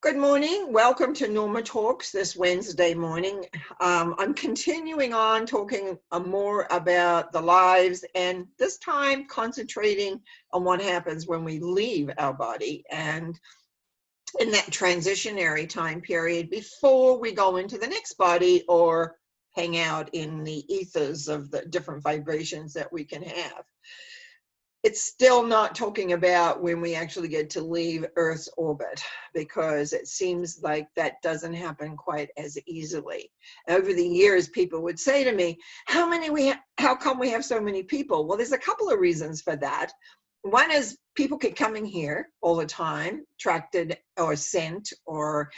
Good morning. Welcome to Norma Talks this Wednesday morning. I'm continuing on talking more about the lives, and this time concentrating on what happens when we leave our body and in that transitionary time period before we go into the next body or hang out in the ethers of the different vibrations that we can have. It's still not talking about when we actually get to leave Earth's orbit, because it seems like that doesn't happen quite as easily. Over the years, people would say to me, how come we have so many people? Well, there's a couple of reasons for that. One is people keep coming here all the time, attracted or sent or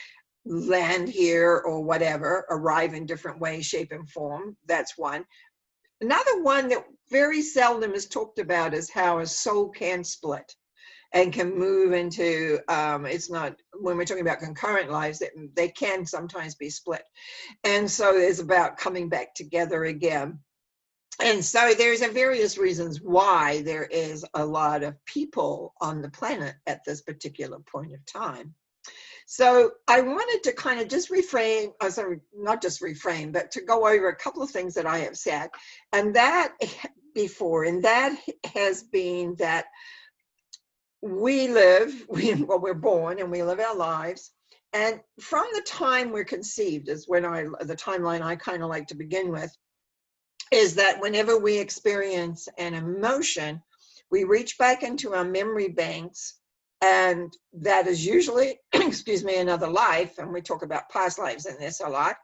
land here or whatever, arrive in different ways, shape, and form. That's one. Another one that very seldom is talked about is how a soul can split and can move into, it's not, when we're talking about concurrent lives, they can sometimes be split. And so it's about coming back together again. And so there's various reasons why there is a lot of people on the planet at this particular point of time. So I wanted to kind of just reframe, not just reframe, but to go over a couple of things that I have said. And that before, and that has been that we're born and we live our lives. And from the time we're conceived is when the timeline I kind of like to begin with, is that whenever we experience an emotion, we reach back into our memory banks. And that is usually, excuse me, another life. And we talk about past lives in this a lot.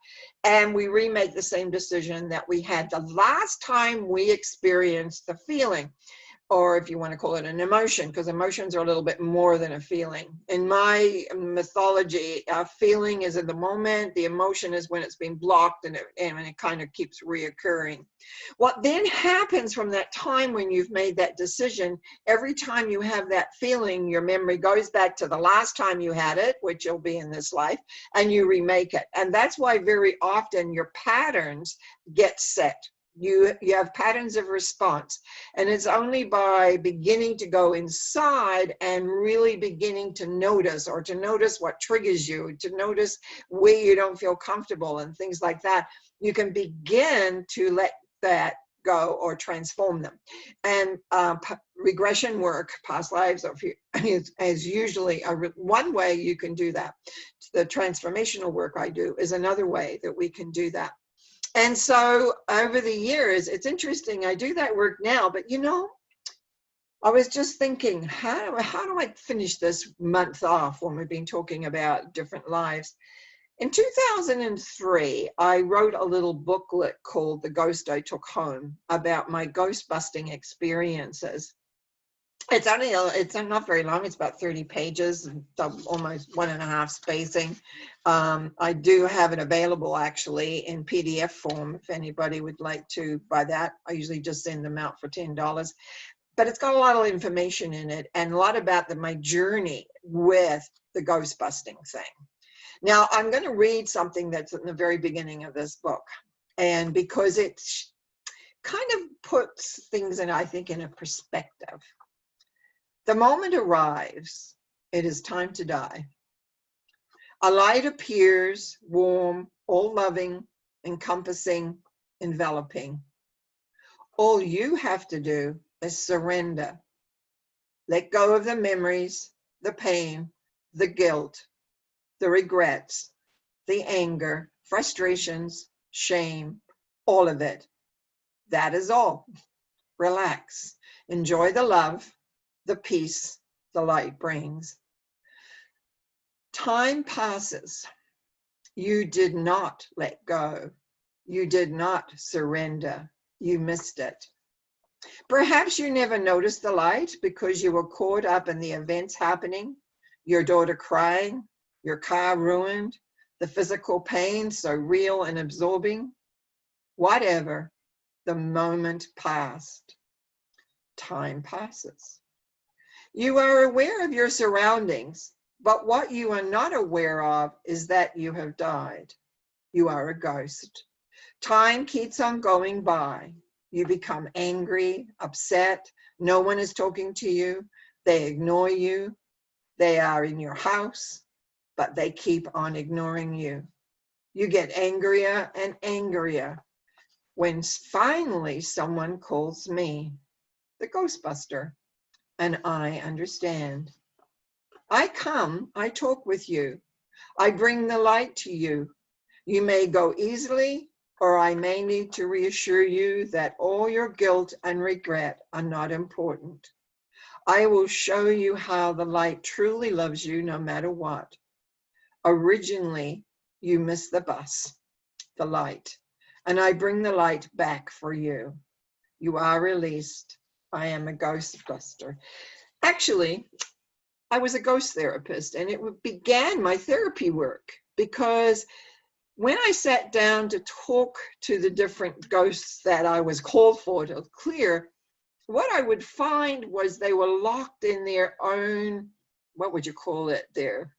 And we remake the same decision that we had the last time we experienced the feeling, or if you want to call it an emotion, because emotions are a little bit more than a feeling. In my mythology, a feeling is in the moment, the emotion is when it's been blocked, and it kind of keeps reoccurring. What then happens from that time when you've made that decision, every time you have that feeling, your memory goes back to the last time you had it, which will be in this life, and you remake it. And that's why very often your patterns get set. You have patterns of response, and it's only by beginning to go inside and really beginning to notice, or to notice what triggers you, to notice where you don't feel comfortable and things like that, you can begin to let that go or transform them. And regression work, past lives, is usually one way you can do that. The transformational work I do is another way that we can do that. And so over the years, it's interesting, I do that work now, but I was just thinking, how do I finish this month off when we've been talking about different lives? In 2003, I wrote a little booklet called The Ghost I Took Home about my ghost busting experiences. It's not very long. It's about 30 pages, almost 1.5 spacing. I do have it available actually in PDF form if anybody would like to buy that. I usually just send them out for $10. But it's got a lot of information in it and a lot about my journey with the ghost busting thing. Now, I'm going to read something that's in the very beginning of this book. And because it kind of puts things I think, in a perspective. The moment arrives, it is time to die. A light appears, warm, all-loving, encompassing, enveloping. All you have to do is surrender. Let go of the memories, the pain, the guilt, the regrets, the anger, frustrations, shame, all of it. That is all. Relax. Enjoy the love, the peace the light brings. Time passes. You did not let go. You did not surrender. You missed it. Perhaps you never noticed the light because you were caught up in the events happening, your daughter crying, your car ruined, the physical pain so real and absorbing. Whatever, the moment passed. Time passes. You are aware of your surroundings, but what you are not aware of is that you have died. You are a ghost. Time keeps on going by. You become angry, upset. No one is talking to you. They ignore you. They are in your house, but they keep on ignoring you. You get angrier and angrier when finally someone calls me, the Ghostbuster, and I understand. I come, I talk with you. I bring the light to you. You may go easily, or I may need to reassure you that all your guilt and regret are not important. I will show you how the light truly loves you no matter what. Originally, you missed the bus, the light, and I bring the light back for you. You are released. I am a Ghostbuster. Actually, I was a ghost therapist, and it began my therapy work because when I sat down to talk to the different ghosts that I was called for to clear, what I would find was they were locked in their own, what would you call it there?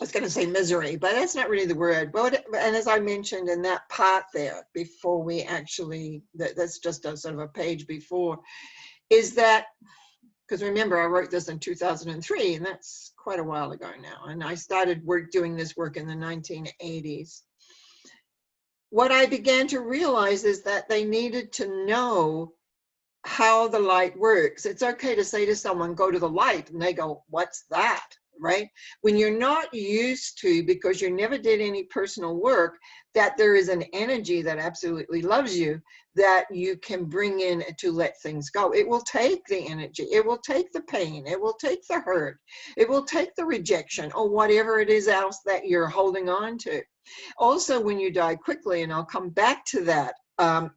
I was going to say misery, but that's not really the word. But, and as I mentioned in that part there, before we actually, that's just a sort of a page before, is that, because remember, I wrote this in 2003, and that's quite a while ago now. And I started doing this work in the 1980s. What I began to realize is that they needed to know how the light works. It's okay to say to someone, go to the light, and they go, what's that? Right? When you're not used to, because you never did any personal work, that there is an energy that absolutely loves you, that you can bring in to let things go. It will take the energy, it will take the pain, it will take the hurt, it will take the rejection, or whatever it is else that you're holding on to. Also, when you die quickly, and I'll come back to that,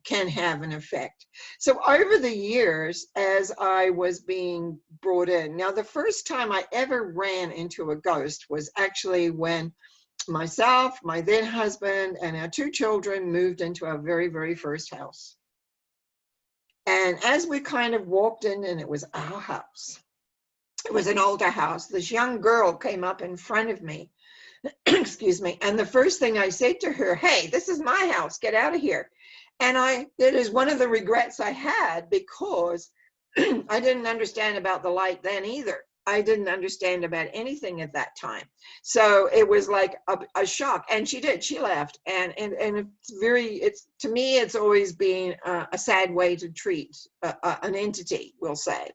can have an effect. So over the years, as I was being brought in, now the first time I ever ran into a ghost was actually when myself, my then husband, and our 2 children moved into our very, very first house. And as we kind of walked in, and it was our house, it was an older house, this young girl came up in front of me, excuse me, and the first thing I said to her, hey, this is my house, get out of here. And it is one of the regrets I had, because I didn't understand about the light then either. I didn't understand about anything at that time. So it was like a shock. And she did, she left. And it's to me, it's always been a sad way to treat an entity, we'll say.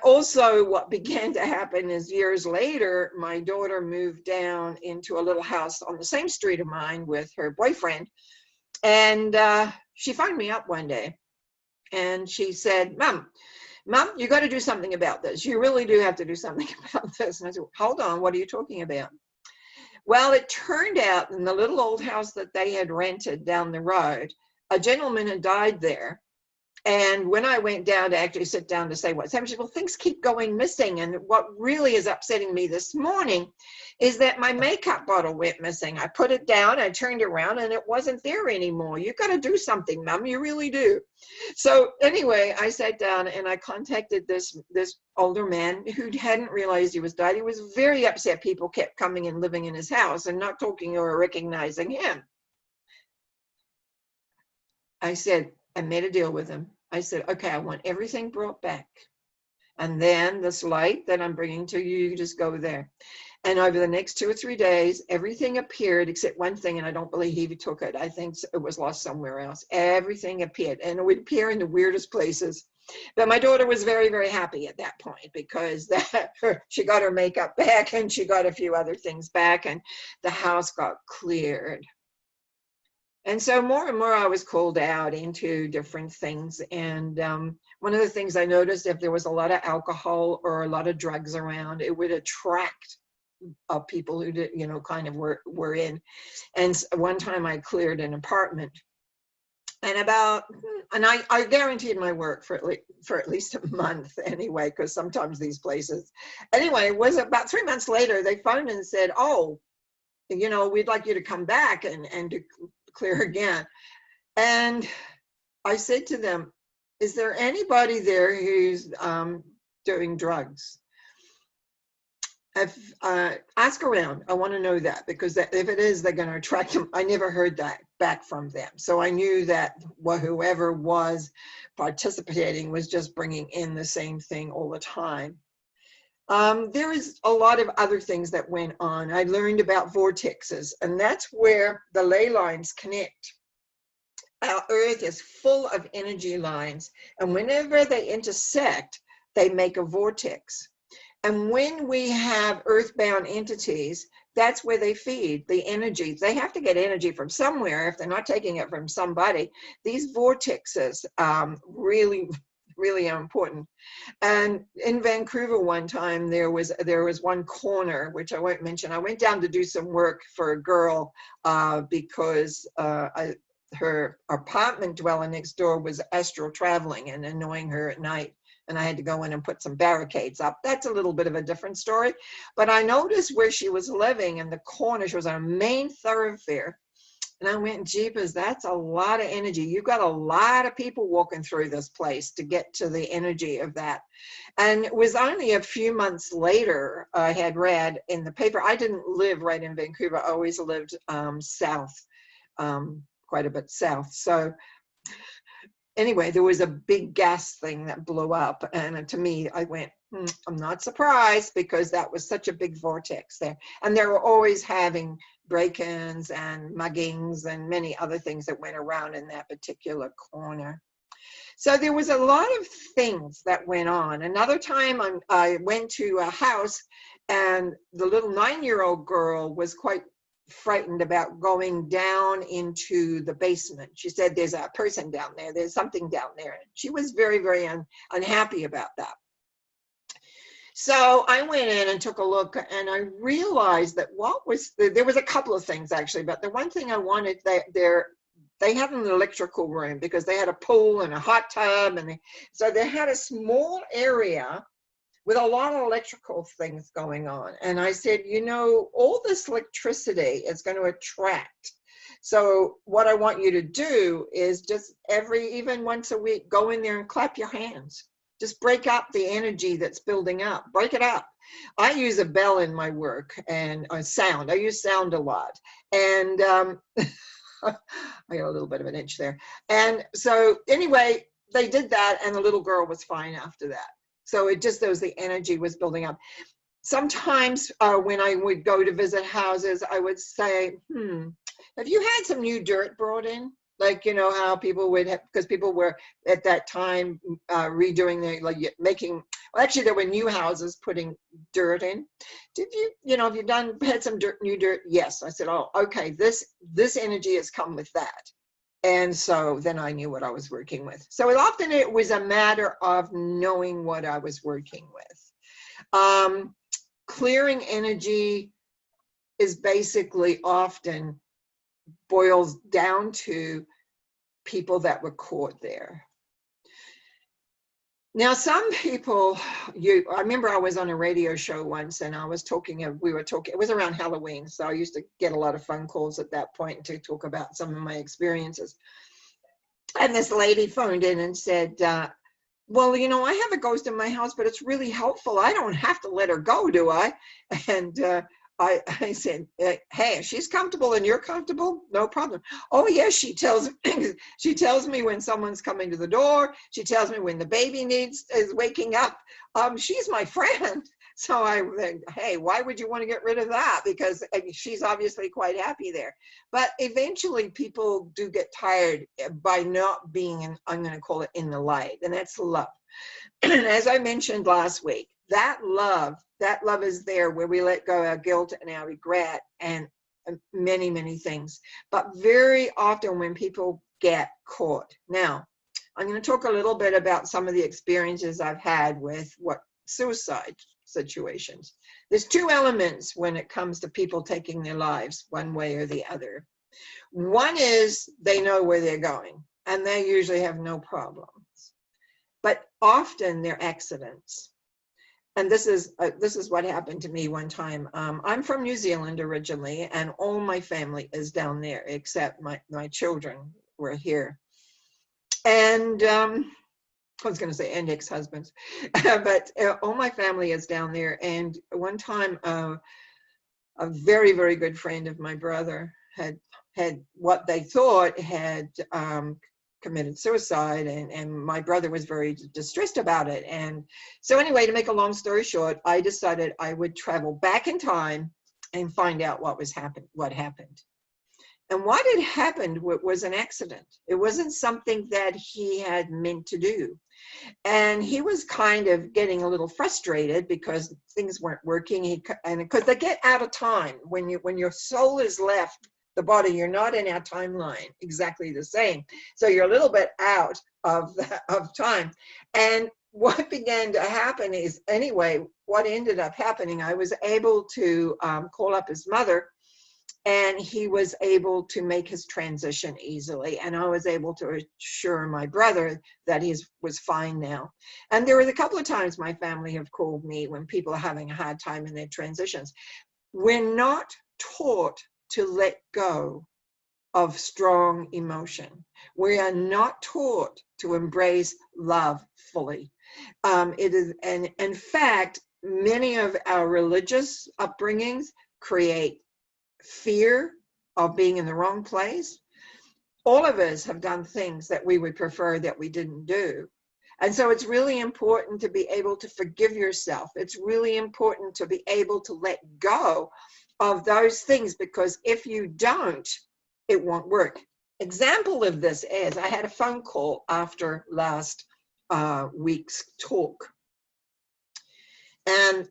Also, what began to happen is years later, my daughter moved down into a little house on the same street of mine with her boyfriend. And she phoned me up one day and she said, Mom, you got to do something about this. You really do have to do something about this. And I said, hold on, what are you talking about? Well, it turned out in the little old house that they had rented down the road, a gentleman had died there. And when I went down to actually sit down to say what's happening, she said, well, things keep going missing. And what really is upsetting me this morning is that my makeup bottle went missing. I put it down, I turned around, and it wasn't there anymore. You've got to do something, Mom, you really do. So anyway, I sat down and I contacted this older man who hadn't realized he was died. He was very upset people kept coming and living in his house and not talking or recognizing him. I said, I made a deal with him. I said, okay, I want everything brought back. And then this light that I'm bringing to you, you just go there. And over the next 2 or 3 days, everything appeared except one thing, and I don't believe he took it. I think it was lost somewhere else. Everything appeared, and it would appear in the weirdest places. But my daughter was very, very happy at that point, because she got her makeup back and she got a few other things back, and the house got cleared. And so more and more I was called out into different things. And one of the things I noticed, if there was a lot of alcohol or a lot of drugs around, it would attract people who did, kind of were in. And one time I cleared an apartment, and I guaranteed my work for at least a month anyway, because sometimes these places, anyway, it was about 3 months later, they phoned and said, oh, we'd like you to come back and to clear again. And I said to them, is there anybody there who's doing drugs? Ask around. I want to know that, because if it is, they're going to attract them. I never heard that back from them. So I knew that whoever was participating was just bringing in the same thing all the time. There is a lot of other things that went on. I learned about vortexes, and that's where the ley lines connect. Our Earth is full of energy lines, and whenever they intersect, they make a vortex. And when we have earthbound entities, that's where they feed the energy. They have to get energy from somewhere if they're not taking it from somebody. These vortexes really, really are important. And in Vancouver one time, there was one corner, which I won't mention. I went down to do some work for a girl because her apartment dweller next door was astral traveling and annoying her at night. And I had to go in and put some barricades up. That's a little bit of a different story. But I noticed where she was living in the corner. She was on a main thoroughfare. And I went, jeepers, that's a lot of energy. You've got a lot of people walking through this place to get to the energy of that. And it was only a few months later, I had read in the paper, I didn't live right in Vancouver. I always lived south, quite a bit south. So anyway, there was a big gas thing that blew up. And to me, I went, I'm not surprised, because that was such a big vortex there. And they were always having break-ins and muggings and many other things that went around in that particular corner. So there was a lot of things that went on. Another time I went to a house, and the little 9-year-old girl was quite frightened about going down into the basement. She said, there's a person down there, there's something down there. And she was very, very unhappy about that. So I went in and took a look, and I realized that there was a couple of things actually, but the one thing I wanted, they had an electrical room because they had a pool and a hot tub, and so they had a small area with a lot of electrical things going on. And I said, all this electricity is going to attract. So what I want you to do is just even once a week, go in there and clap your hands. Just break up the energy that's building up. Break it up. I use a bell in my work, and sound. I use sound a lot. And I got a little bit of an itch there. And so anyway, they did that, and the little girl was fine after that. So it just, the energy was building up. Sometimes when I would go to visit houses, I would say, have you had some new dirt brought in? Like, how people would have, because people were at that time redoing actually there were new houses putting dirt in. Did you, have you had some new dirt? Yes. I said, oh, okay, this energy has come with that. And so then I knew what I was working with. So often it was a matter of knowing what I was working with. Clearing energy is basically often boils down to people that were caught there. Now, some people, I remember I was on a radio show once, and we were talking, it was around Halloween, so I used to get a lot of phone calls at that point to talk about some of my experiences. And this lady phoned in and said, well, I have a ghost in my house, but it's really helpful. I don't have to let her go, do I? And I said, hey, she's comfortable and you're comfortable, no problem. Oh yes, she tells me when someone's coming to the door. She tells me when the baby is waking up. She's my friend. So I think, hey, why would you want to get rid of that? Because she's obviously quite happy there. But eventually people do get tired by not being I'm going to call it in the light, and that's love. And as I mentioned last week, that love is there where we let go our guilt and our regret and many, many things. But very often when people get caught. Now, I'm going to talk a little bit about some of the experiences I've had with suicide situations. There's two elements when it comes to people taking their lives one way or the other. One is they know where they're going, and they usually have no problems. But often they're accidents. And this is what happened to me one time. I'm from New Zealand originally, and all my family is down there, except my children were here. And I was going to say, and ex-husbands, but all my family is down there. And one time, a very, very good friend of my brother had what they thought had committed suicide, and my brother was very distressed about it. And so anyway, to make a long story short, I decided I would travel back in time and find out what happened. And what had happened was an accident. It wasn't something that he had meant to do. And he was kind of getting a little frustrated because things weren't working. And because they get out of time when your soul is left the body, you're not in our timeline exactly the same. So you're a little bit out of time. And what began to happen is, anyway, what ended up happening, I was able to call up his mother, and he was able to make his transition easily. And I was able to assure my brother that he was fine now. And there were a couple of times my family have called me when people are having a hard time in their transitions. We're not taught to let go of strong emotion. We are not taught to embrace love fully. It is, and in fact, many of our religious upbringings create fear of being in the wrong place. All of us have done things that we would prefer that we didn't do. And so it's really important to be able to forgive yourself. It's really important to be able to let go of those things, because if you don't, it won't work. Example of this is, I had a phone call after last week's talk. And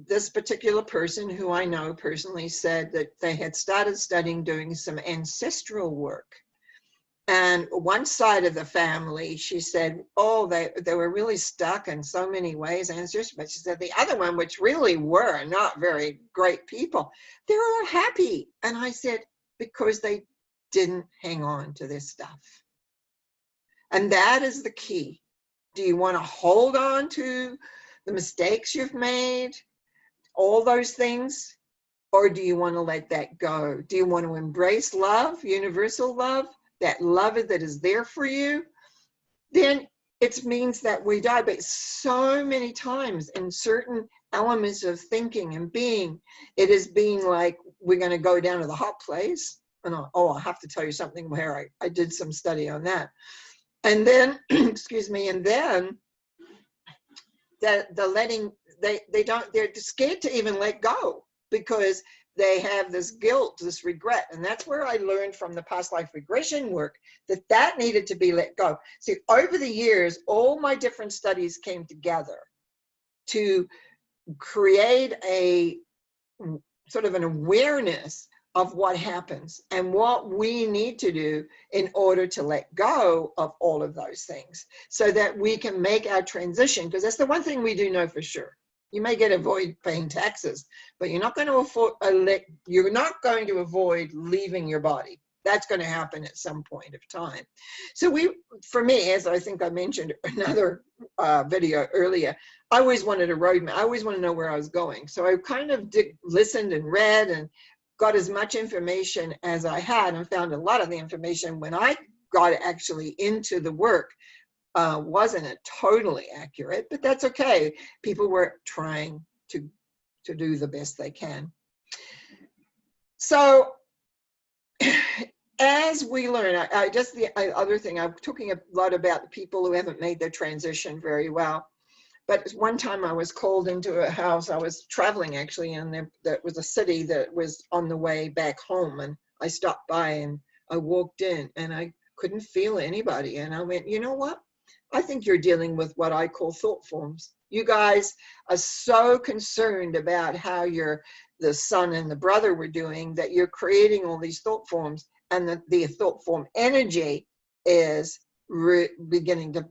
this particular person, who I know personally, said that they had started studying doing some ancestral work. And one side of the family, she said, oh, they were really stuck in so many ways, ancestors. But she said the other one, which really were not very great people, they were all happy. And I said, because they didn't hang on to this stuff. And that is the key. Do you want to hold on to the mistakes you've made, all those things, or do you want to let that go? Do you want to embrace love, universal love, that love that is there for you? Then it means that we die. But so many times in certain elements of thinking and being, it is being like, we're going to go down to the hot place. And I have to tell you something where I did some study on that. And then, excuse me, and then the letting, they're scared to even let go, because they have this guilt, this regret. And that's where I learned from the past life regression work that needed to be let go. See, over the years, all my different studies came together to create a sort of an awareness of what happens and what we need to do in order to let go of all of those things, so that we can make our transition. Because that's the one thing we do know for sure. You may avoid paying taxes, but you're not going to avoid leaving your body. That's going to happen at some point of time. So for me, as I think I mentioned another video earlier, I always wanted a roadmap. I always want to know where I was going. So I kind of listened and read and got as much information as I had, and found a lot of the information when I got actually into the work wasn't totally accurate, but that's okay. People were trying to do the best they can. So as we learn, the other thing, I'm talking a lot about the people who haven't made their transition very well. But one time I was called into a house. I was traveling actually, and there was a city that was on the way back home, and I stopped by and I walked in and I couldn't feel anybody. And I went, you know what? I think you're dealing with what I call thought forms. You guys are so concerned about how the son and the brother were doing, that you're creating all these thought forms, and the thought form energy is beginning to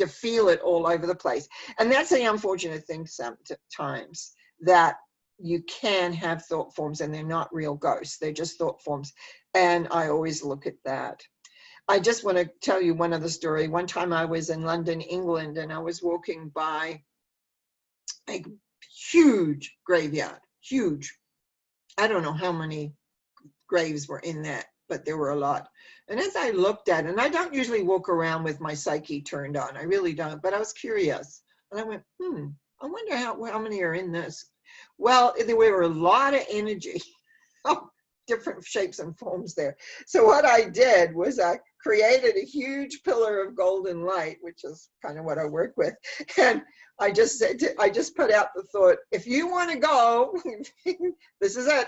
feel it all over the place. And that's the unfortunate thing sometimes, that you can have thought forms and they're not real ghosts. They're just thought forms. And I always look at that. I just want to tell you one other story. One time I was in London, England, and I was walking by a huge graveyard, huge. I don't know how many graves were in that, but there were a lot. And as I looked at it, and I don't usually walk around with my psyche turned on, I really don't, but I was curious. And I went, I wonder how many are in this. Well, there were a lot of energy, different shapes and forms there. So what I did was I created a huge pillar of golden light, which is kind of what I work with. And I just said, I just put out the thought, if you want to go, this is it.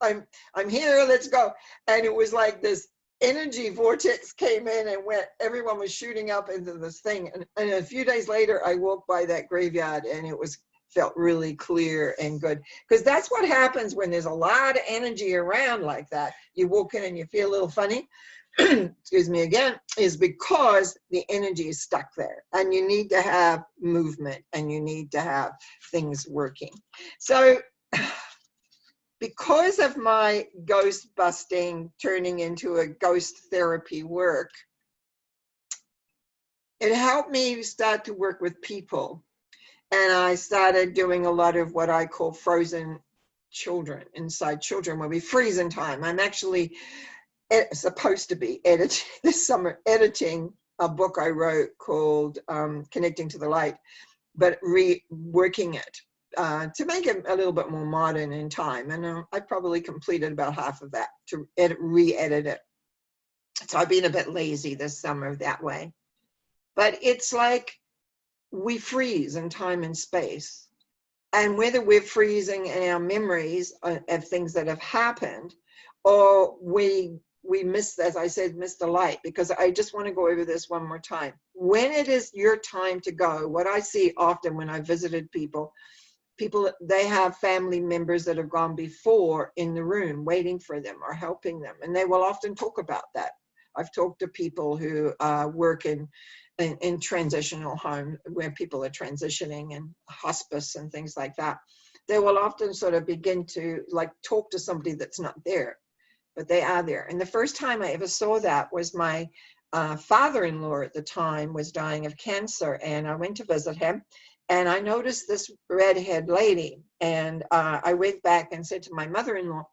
I'm here, let's go. And it was like this energy vortex came in and went, everyone was shooting up into this thing. And a few days later, I walked by that graveyard and it felt really clear and good. Because that's what happens when there's a lot of energy around like that. You walk in and you feel a little funny, excuse me again, is because the energy is stuck there. And you need to have movement and you need to have things working. So because of my ghost busting turning into a ghost therapy work, it helped me start to work with people. And I started doing a lot of what I call frozen children, inside children, where we freeze in time. I'm actually supposed to be editing this summer, editing a book I wrote called Connecting to the Light, but reworking it. To make it a little bit more modern in time. And I probably completed about half of that to re-edit it. So I've been a bit lazy this summer that way. But it's like we freeze in time and space. And whether we're freezing in our memories of things that have happened, or we miss, as I said, miss the light, because I just want to go over this one more time. When it is your time to go, what I see often when I visited people, they have family members that have gone before in the room waiting for them or helping them. And they will often talk about that. I've talked to people who work in transitional homes where people are transitioning, and hospice and things like that. They will often sort of begin to like talk to somebody that's not there, but they are there. And the first time I ever saw that was my father-in-law at the time was dying of cancer, and I went to visit him. And I noticed this redhead lady, and I went back and said to my mother-in-law,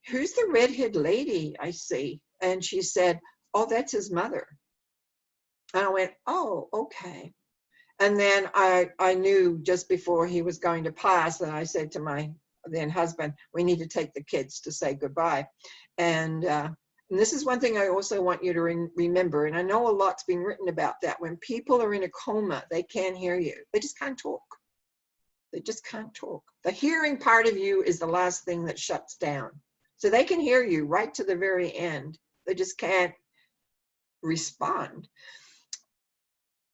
"Who's the redhead lady I see?" And she said, "Oh, that's his mother." And I went, "Oh, okay." And then I knew just before he was going to pass, and I said to my then husband, "We need to take the kids to say goodbye." And this is one thing I also want you to remember, and I know a lot's been written about that. When people are in a coma, they can't hear you. They just can't talk. They just can't talk. The hearing part of you is the last thing that shuts down. So they can hear you right to the very end. They just can't respond.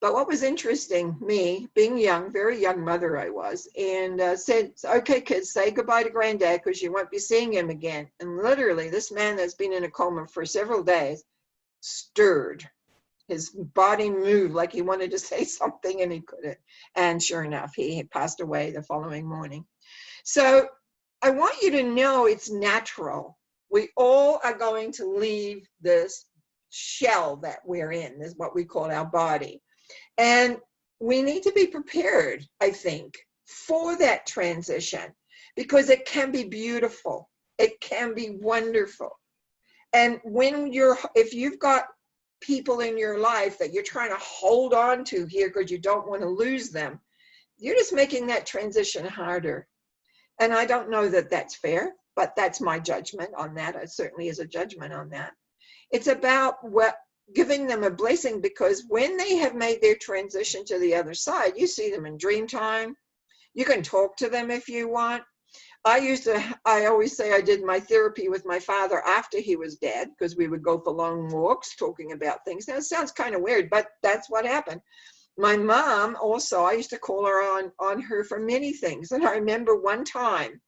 But what was interesting, me being young, very young mother I was, and said, "Okay, kids, say goodbye to Granddad because you won't be seeing him again." And literally, this man that's been in a coma for several days stirred. His body moved like he wanted to say something and he couldn't. And sure enough, he had passed away the following morning. So I want you to know it's natural. We all are going to leave this shell that we're in, this is what we call our body. And we need to be prepared, I think, for that transition, because it can be beautiful. It can be wonderful. And if you've got people in your life that you're trying to hold on to here because you don't want to lose them, you're just making that transition harder. And I don't know that that's fair, but that's my judgment on that. It certainly is a judgment on that. It's about giving them a blessing, because when they have made their transition to the other side, you see them in dream time. You can talk to them if you want. I always say I did my therapy with my father after he was dead, because we would go for long walks talking about things. Now it sounds kind of weird, but that's what happened. My mom also, I used to call her on her for many things. And I remember one time,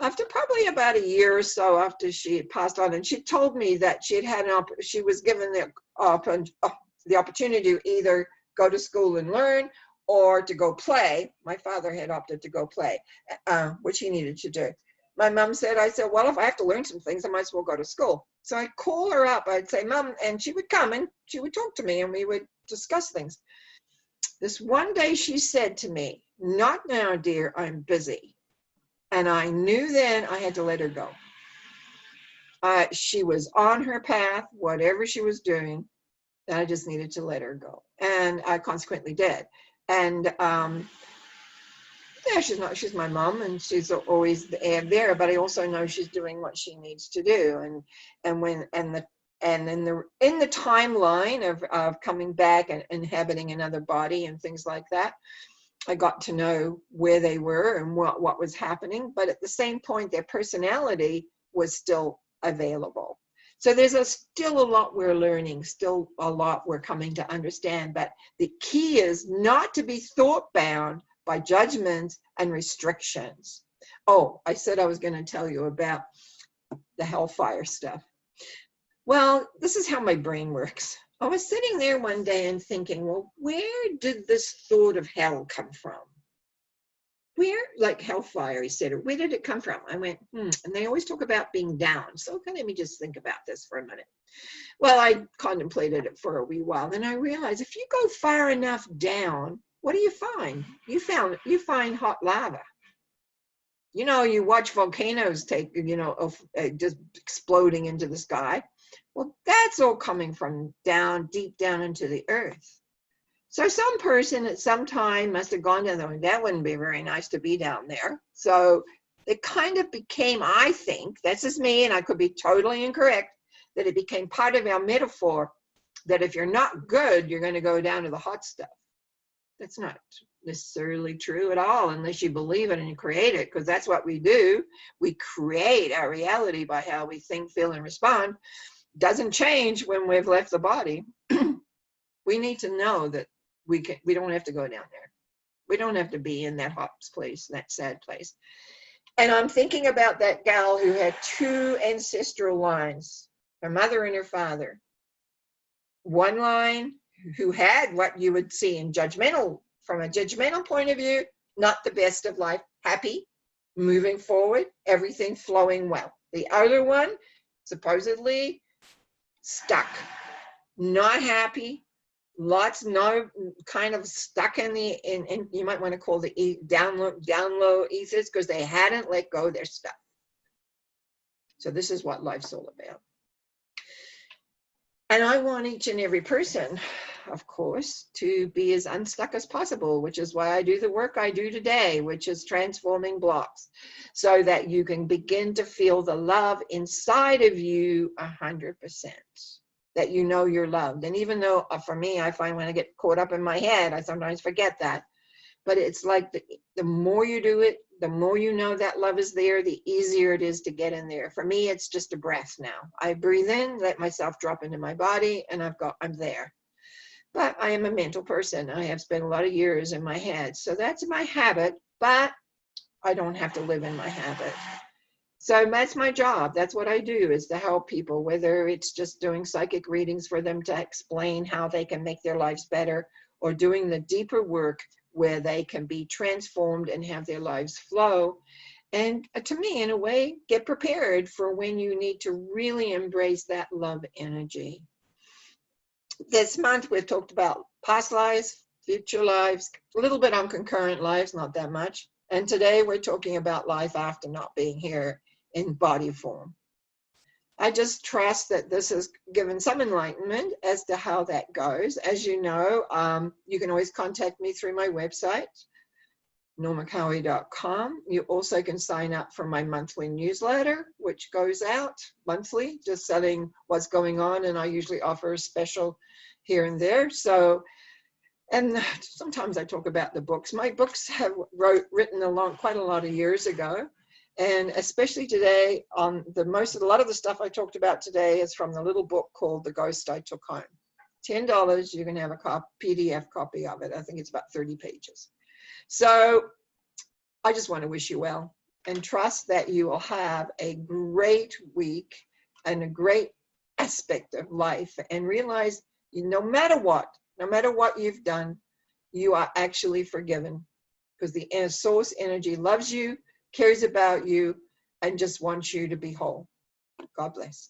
after probably about a year or so after she had passed on, and she told me that she was given the opportunity to either go to school and learn or to go play. My father had opted to go play, which he needed to do. My mom said, I said, "Well, if I have to learn some things, I might as well go to school." So I'd call her up. I'd say, "Mom," and she would come and she would talk to me and we would discuss things. This one day she said to me, "Not now, dear, I'm busy." And I knew then I had to let her go. She was on her path, whatever she was doing, and I just needed to let her go. And I consequently did. And yeah, she's my mom, and she's always there, but I also know she's doing what she needs to do. And And in the timeline of coming back and inhabiting another body and things like that, I got to know where they were and what was happening. But at the same point, their personality was still available. So there's still a lot we're learning, still a lot we're coming to understand. But the key is not to be thought bound by judgments and restrictions. Oh, I said I was going to tell you about the hellfire stuff. Well, this is how my brain works. I was sitting there one day and thinking, well, where did this thought of hell come from? Where, like hellfire, he said, where did it come from? I went, and they always talk about being down. So let me just think about this for a minute. Well, I contemplated it for a wee while. Then I realized if you go far enough down, what do you find? You find hot lava. You know, you watch volcanoes just exploding into the sky. Well, that's all coming from down, deep down into the earth. So some person at some time must have gone down there. That wouldn't be very nice to be down there. So it kind of became, I think, that's just me, and I could be totally incorrect, that it became part of our metaphor that if you're not good, you're going to go down to the hot stuff. That's not necessarily true at all, unless you believe it and you create it, because that's what we do. We create our reality by how we think, feel, and respond. Doesn't change when we've left the body. We need to know that we don't have to go down there. We don't have to be in that hot place, that sad place. And I'm thinking about that gal who had two ancestral lines, her mother and her father. One line who had what you would see in from a judgmental point of view, not the best of life, happy, moving forward, everything flowing well. The other one, supposedly stuck, not happy, kind of stuck in you might want to call the down low ethers, because they hadn't let go of their stuff. So this is what life's all about. And I want each and every person, of course, to be as unstuck as possible, which is why I do the work I do today, which is transforming blocks, so that you can begin to feel the love inside of you 100%. That you know you're loved. And even though for me, I find when I get caught up in my head, I sometimes forget that. But it's like the more you do it, the more you know that love is there, the easier it is to get in there. For me, it's just a breath now. I breathe in, let myself drop into my body, and I'm there. But I am a mental person. I have spent a lot of years in my head. So that's my habit, but I don't have to live in my habit. So that's my job. That's what I do, is to help people, whether it's just doing psychic readings for them to explain how they can make their lives better, or doing the deeper work where they can be transformed and have their lives flow. And to me, in a way, get prepared for when you need to really embrace that love energy. This month, we've talked about past lives, future lives, a little bit on concurrent lives, not that much. And today we're talking about life after not being here in body form. I just trust that this has given some enlightenment as to how that goes. As you know, you can always contact me through my website, normacowie.com. You also can sign up for my monthly newsletter, which goes out monthly, just telling what's going on, and I usually offer a special here and there. So, and sometimes I talk about the books. My books have written quite a lot of years ago. And especially today, a lot of the stuff I talked about today is from the little book called The Ghost I Took Home. $10, you can have a PDF copy of it. I think it's about 30 pages. So I just want to wish you well, and trust that you will have a great week and a great aspect of life, and realize no matter what you've done, you are actually forgiven, because the source energy loves you, cares about you, and just wants you to be whole. God bless.